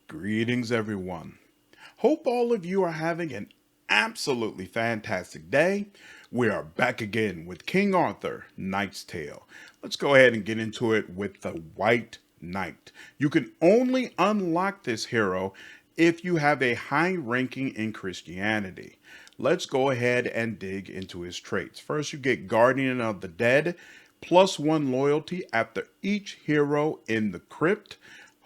Greetings, everyone. Hope all of you are having an absolutely fantastic day. We are back again with King Arthur, Knight's Tale. Let's go ahead and get into it with the White Knight. You can only unlock this hero if you have a high ranking in Christianity. Let's go ahead and dig into his traits. First, you get Guardian of the Dead, +1 loyalty after each hero in the crypt.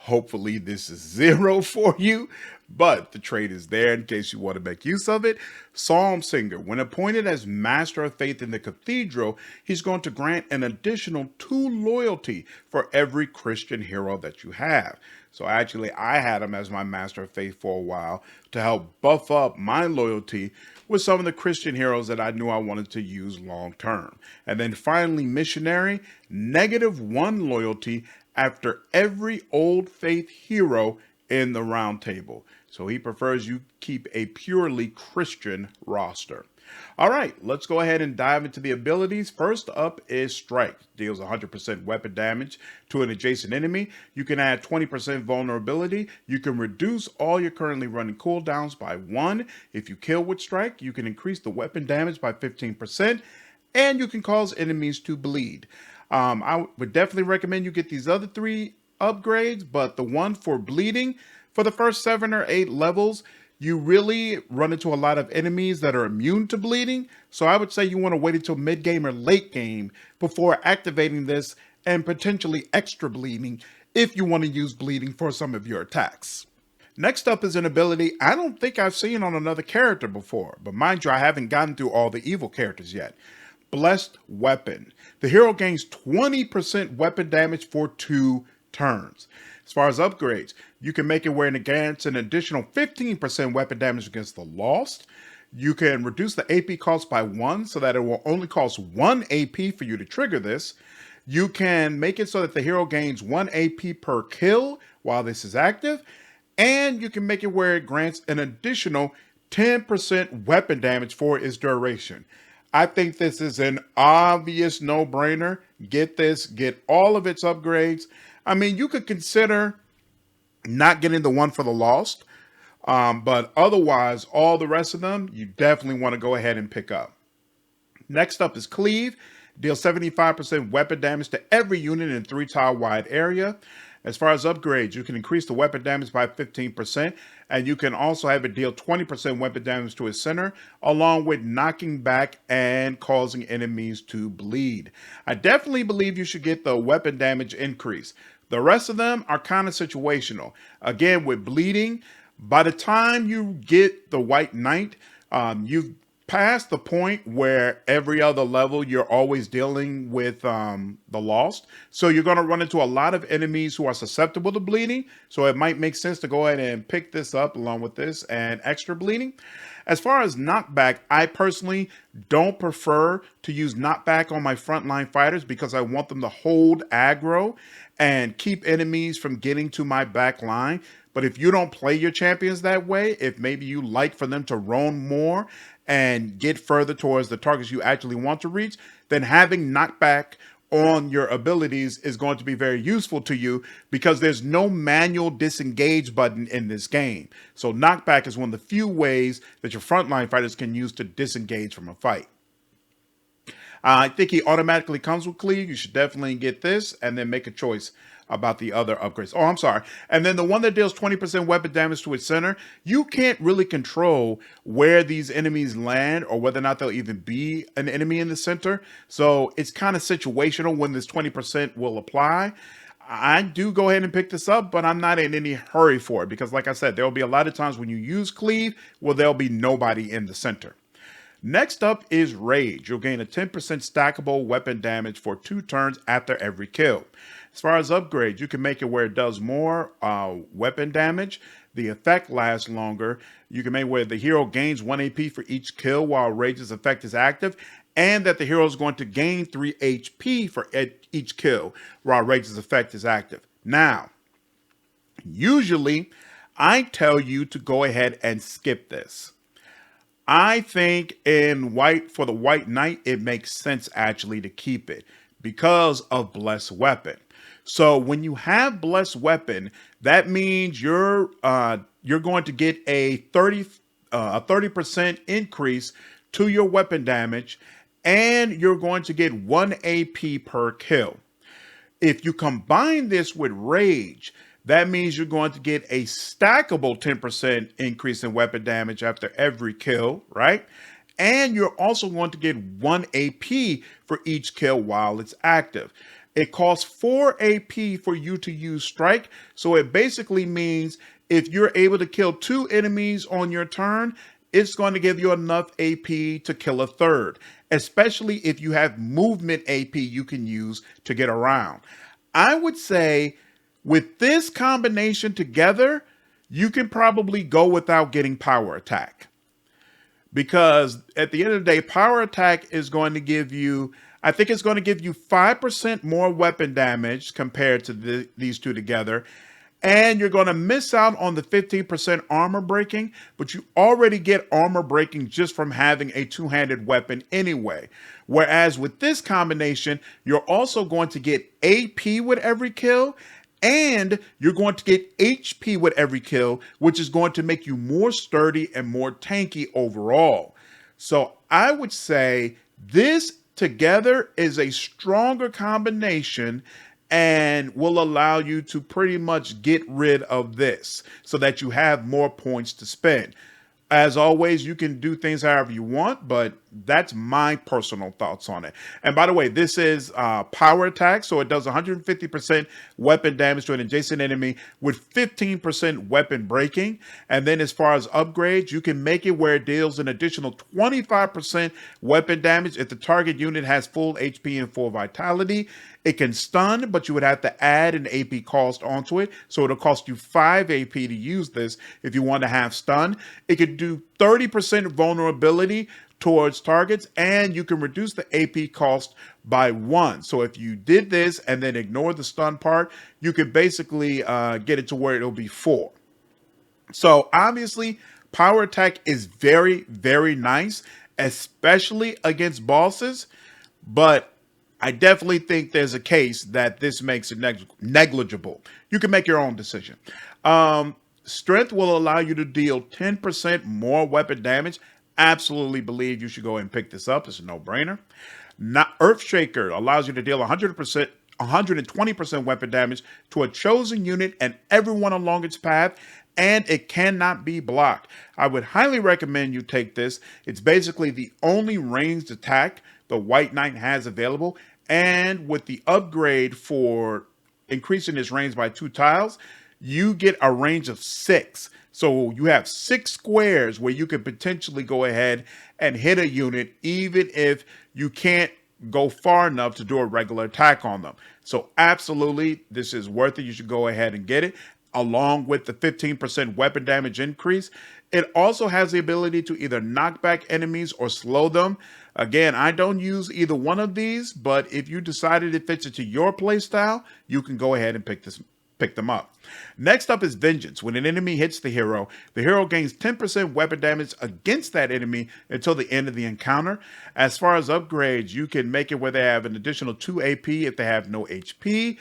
Hopefully this is 0 for you, but the trait is there in case you want to make use of it. Psalm Singer, when appointed as Master of Faith in the Cathedral, he's going to grant an additional 2 loyalty for every Christian hero that you have. So actually, I had him as my Master of Faith for a while to help buff up my loyalty with some of the Christian heroes that I knew I wanted to use long term. And then finally, Missionary, -1 loyalty after every Old Faith hero in the round table. So he prefers you keep a purely Christian roster. All right, let's go ahead and dive into the abilities. First up is Strike. Deals 100% weapon damage to an adjacent enemy. You can add 20% vulnerability. You can reduce all your currently running cooldowns by 1. If you kill with Strike, you can increase the weapon damage by 15%, and you can cause enemies to bleed. I would definitely recommend you get these other 3 upgrades, but the one for bleeding, for the first 7 or 8 levels, you really run into a lot of enemies that are immune to bleeding. So I would say you want to wait until mid game or late game before activating this and potentially extra bleeding if you want to use bleeding for some of your attacks. Next up is an ability I don't think I've seen on another character before, but mind you, I haven't gotten through all the evil characters yet. Blessed Weapon. The hero gains 20% weapon damage for 2 turns. As far as upgrades, you can make it where it grants an additional 15% weapon damage against the Lost. You can reduce the AP cost by 1 so that it will only cost 1 AP for you to trigger this. You can make it so that the hero gains 1 AP per kill while this is active. And you can make it where it grants an additional 10% weapon damage for its duration. I think this is an obvious no-brainer. Get this, get all of its upgrades. I mean, you could consider not getting the one for the Lost, but otherwise, all the rest of them, you definitely want to go ahead and pick up. Next up is Cleave. Deals 75% weapon damage to every unit in a 3-tile wide area. As far as upgrades, you can increase the weapon damage by 15%, and you can also have it deal 20% weapon damage to its center, along with knocking back and causing enemies to bleed. I definitely believe you should get the weapon damage increase. The rest of them are kind of situational. Again, with bleeding, by the time you get the White Knight, you've past the point where every other level you're always dealing with the Lost. So you're going to run into a lot of enemies who are susceptible to bleeding. So it might make sense to go ahead and pick this up along with this and extra bleeding. As far as knockback, I personally don't prefer to use knockback on my frontline fighters because I want them to hold aggro and keep enemies from getting to my back line. But if you don't play your champions that way, if maybe you like for them to roam more and get further towards the targets you actually want to reach, then having knockback on your abilities is going to be very useful to you because there's no manual disengage button in this game. So knockback is one of the few ways that your frontline fighters can use to disengage from a fight. I think he automatically comes with Cleave. You should definitely get this and then make a choice about the other upgrades. Oh, I'm sorry. And then the one that deals 20% weapon damage to its center, you can't really control where these enemies land or whether or not they'll even be an enemy in the center. So it's kind of situational when this 20% will apply. I do go ahead and pick this up, but I'm not in any hurry for it because like I said, there'll be a lot of times when you use Cleave where there'll be nobody in the center. Next up is Rage. You'll gain a 10% stackable weapon damage for 2 turns after every kill. As far as upgrades, you can make it where it does more weapon damage. The effect lasts longer. You can make it where the hero gains 1 AP for each kill while Rage's effect is active, and that the hero is going to gain 3 HP for each kill while Rage's effect is active. Now, usually, I tell you to go ahead and skip this. I think for the White Knight, it makes sense actually to keep it because of Blessed Weapon. So when you have Blessed Weapon, That means you're going to get a 30% increase to your weapon damage, and you're going to get 1 AP per kill. If you combine this with rage, that means you're going to get a stackable 10% increase in weapon damage after every kill, right? And you're also going to get 1 AP for each kill while it's active. It costs 4 AP for you to use strike, so it basically means if you're able to kill 2 enemies on your turn, it's going to give you enough AP to kill a third, especially if you have movement AP you can use to get around. I would say with this combination together, you can probably go without getting power attack. Because at the end of the day, power attack is going to give you, I think it's going to give you 5% more weapon damage compared to these two together. And you're going to miss out on the 15% armor breaking, but you already get armor breaking just from having a two-handed weapon anyway. Whereas with this combination, you're also going to get AP with every kill, and you're going to get HP with every kill, which is going to make you more sturdy and more tanky overall. So I would say this together is a stronger combination and will allow you to pretty much get rid of this so that you have more points to spend. As always, you can do things however you want, but that's my personal thoughts on it. And by the way, this is power attack, so it does 150% weapon damage to an adjacent enemy with 15% weapon breaking. And then as far as upgrades, you can make it where it deals an additional 25% weapon damage if the target unit has full HP and full vitality. It can stun, but you would have to add an AP cost onto it. So it'll cost you 5 AP to use this if you want to have stun. It could do 30% vulnerability towards targets, and you can reduce the AP cost by 1. So if you did this and then ignore the stun part, you could basically get it to where it'll be 4. So obviously, power attack is very, very nice, especially against bosses, but I definitely think there's a case that this makes it negligible. You can make your own decision. Strength will allow you to deal 10% more weapon damage. Absolutely believe you should go and pick this up. It's a no-brainer. Earthshaker allows you to deal 120% weapon damage to a chosen unit and everyone along its path, and it cannot be blocked. I would highly recommend you take this. It's basically the only ranged attack the White Knight has available, and with the upgrade for increasing its range by 2 tiles, you get a range of 6. So you have 6 squares where you could potentially go ahead and hit a unit, even if you can't go far enough to do a regular attack on them. So absolutely, this is worth it. You should go ahead and get it, along with the 15% weapon damage increase. It also has the ability to either knock back enemies or slow them. Again, I don't use either one of these, but if you decided it fits into your playstyle, you can go ahead and pick them up. Next up is Vengeance. When an enemy hits the hero gains 10% weapon damage against that enemy until the end of the encounter. As far as upgrades, you can make it where they have an additional 2 AP if they have no HP.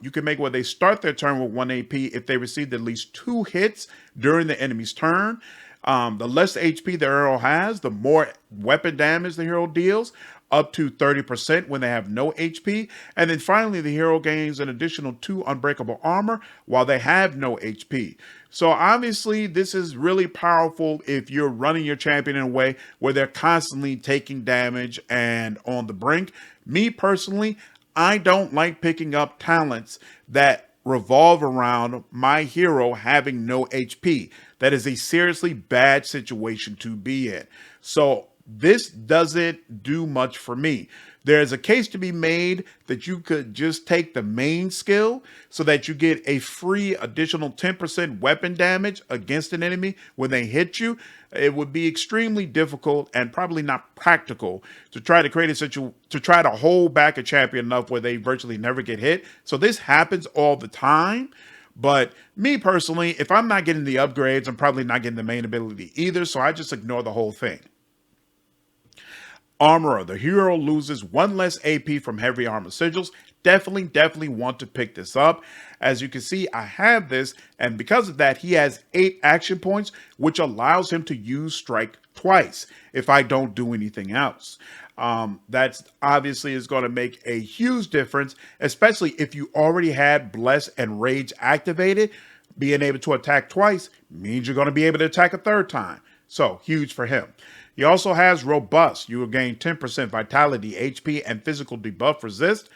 You can make it where they start their turn with 1 AP if they received at least 2 hits during the enemy's turn. The less HP the hero has, the more weapon damage the hero deals, up to 30% when they have no HP. And then finally, the hero gains an additional 2 unbreakable armor while they have no HP. So obviously, this is really powerful if you're running your champion in a way where they're constantly taking damage and on the brink. Me personally, I don't like picking up talents that revolve around my hero having no HP. That is a seriously bad situation to be in. So this doesn't do much for me. There's a case to be made that you could just take the main skill so that you get a free additional 10% weapon damage against an enemy when they hit you. It would be extremely difficult and probably not practical to try to create to try to hold back a champion enough where they virtually never get hit. So this happens all the time. But me personally, if I'm not getting the upgrades, I'm probably not getting the main ability either. So I just ignore the whole thing. Armorer. The hero loses 1 less AP from heavy armor sigils, definitely want to pick this up. As you can see, I have this, and because of that, he has 8 action points, which allows him to use strike twice if I don't do anything else. That's obviously is going to make a huge difference, especially if you already had Bless and Rage activated. Being able to attack twice means you're going to be able to attack a third time. So huge for him. He also has Robust. You will gain 10% vitality, HP, and physical debuff resist.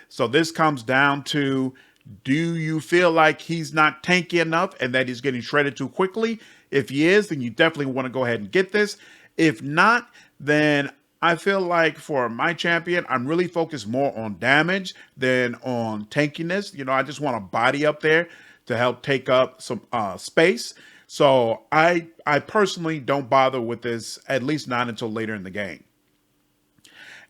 So this comes down to, do you feel like he's not tanky enough and that he's getting shredded too quickly? If he is, then you definitely want to go ahead and get this. If not, then I feel like for my champion, I'm really focused more on damage than on tankiness. I just want a body up there to help take up some space. So I personally don't bother with this, at least not until later in the game.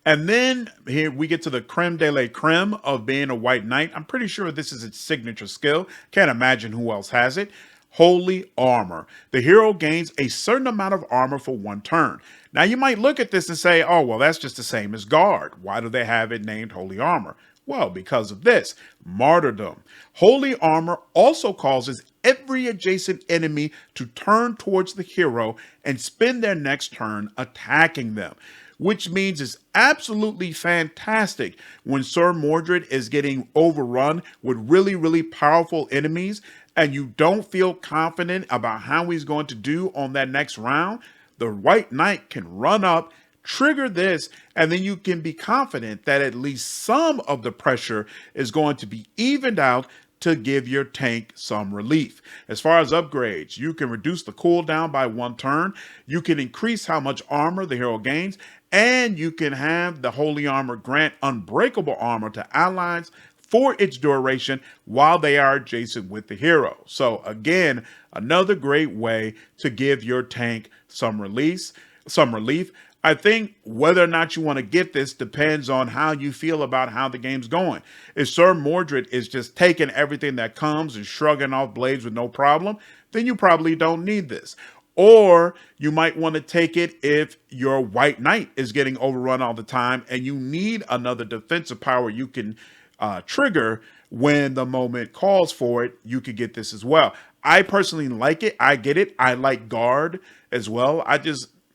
And then here we get to the creme de la creme of being a White Knight. I'm pretty sure this is its signature skill. Can't imagine who else has it. Holy Armor. The hero gains a certain amount of armor for 1 turn. Now you might look at this and say, oh, well, that's just the same as Guard. Why do they have it named Holy Armor? Well, because of this, Martyrdom. Holy Armor also causes every adjacent enemy to turn towards the hero and spend their next turn attacking them, which means it's absolutely fantastic when Sir Mordred is getting overrun with really powerful enemies and you don't feel confident about how he's going to do on that next round. The White Knight can run up, trigger this, and then you can be confident that at least some of the pressure is going to be evened out to give your tank some relief. As far as upgrades, you can reduce the cooldown by 1 turn, you can increase how much armor the hero gains, and you can have the Holy Armor grant unbreakable armor to allies for its duration while they are adjacent with the hero. So again, another great way to give your tank some relief. I think whether or not you want to get this depends on how you feel about how the game's going. If Sir Mordred is just taking everything that comes and shrugging off blades with no problem, then you probably don't need this. Or you might want to take it if your White Knight is getting overrun all the time and you need another defensive power you can trigger when the moment calls for it. You could get this as well. I personally like it. I get it. I like Guard as well.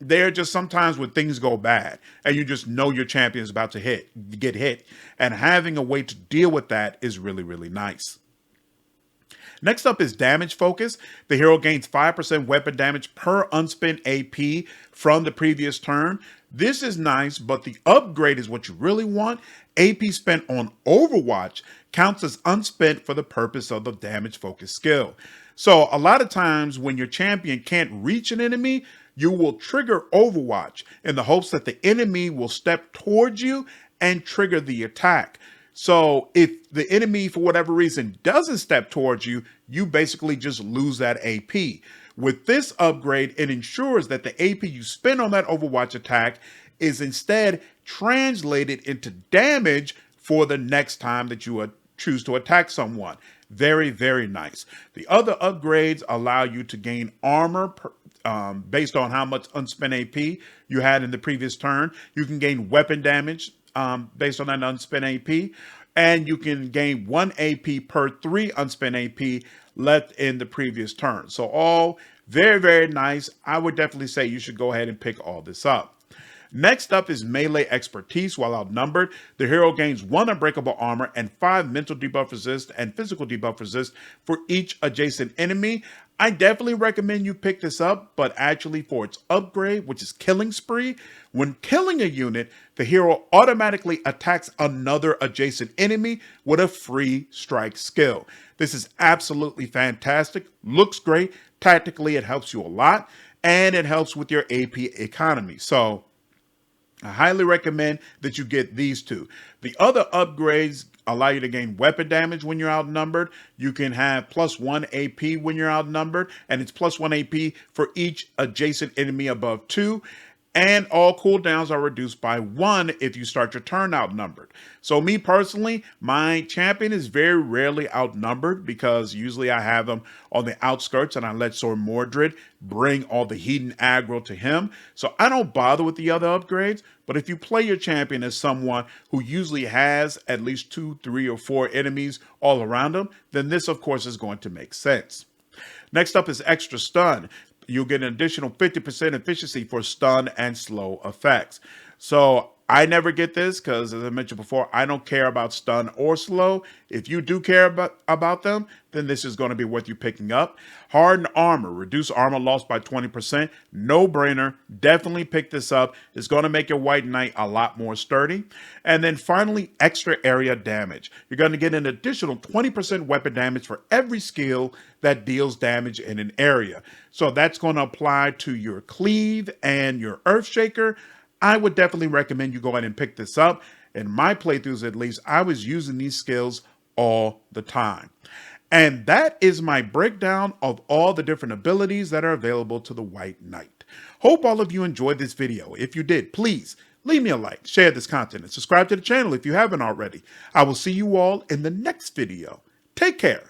They're just sometimes when things go bad and you just know your champion is about to get hit, and having a way to deal with that is really nice. Next up is damage focus. The hero gains 5% weapon damage per unspent AP from the previous turn. This is nice, but the upgrade is what you really want. AP spent on Overwatch counts as unspent for the purpose of the damage focus skill. So a lot of times when your champion can't reach an enemy, you will trigger Overwatch in the hopes that the enemy will step towards you and trigger the attack. So if the enemy, for whatever reason, doesn't step towards you, you basically just lose that AP. With this upgrade, it ensures that the AP you spend on that Overwatch attack is instead translated into damage for the next time that you choose to attack someone. Very nice. The other upgrades allow you to gain armor based on how much unspent AP you had in the previous turn. You can gain weapon damage based on that unspent AP, and you can gain 1 AP per 3 unspent AP left in the previous turn. So all very nice. I would definitely say you should go ahead and pick all this up. Next up is melee expertise. While outnumbered, the hero gains 1 unbreakable armor and 5 mental debuff resist and physical debuff resist for each adjacent enemy. I definitely recommend you pick this up, but actually for its upgrade, which is Killing Spree, when killing a unit, the hero automatically attacks another adjacent enemy with a free strike skill. This is absolutely fantastic, looks great, tactically it helps you a lot, and it helps with your AP economy. So I highly recommend that you get these 2. The other upgrades allow you to gain weapon damage when you're outnumbered. You can have +1 AP when you're outnumbered, and it's +1 AP for each adjacent enemy above 2. and all cooldowns are reduced by 1 if you start your turn outnumbered. So me personally, my champion is very rarely outnumbered because usually I have him on the outskirts and I let Sir Mordred bring all the heat and aggro to him. So I don't bother with the other upgrades, but if you play your champion as someone who usually has at least 2, 3, or 4 enemies all around him, then this of course is going to make sense. Next up is extra stun. You'll get an additional 50% efficiency for stun and slow effects. So I never get this because, as I mentioned before, I don't care about stun or slow. If you do care about them, then this is going to be worth you picking up. Hardened armor, reduce armor loss by 20%. No brainer. Definitely pick this up. It's going to make your white knight a lot more sturdy. And then finally, extra area damage. You're going to get an additional 20% weapon damage for every skill that deals damage in an area. So that's going to apply to your cleave and your earthshaker. I would definitely recommend you go ahead and pick this up. In my playthroughs, at least, I was using these skills all the time. And that is my breakdown of all the different abilities that are available to the White Knight. Hope all of you enjoyed this video. If you did, please leave me a like, share this content, and subscribe to the channel if you haven't already. I will see you all in the next video. Take care.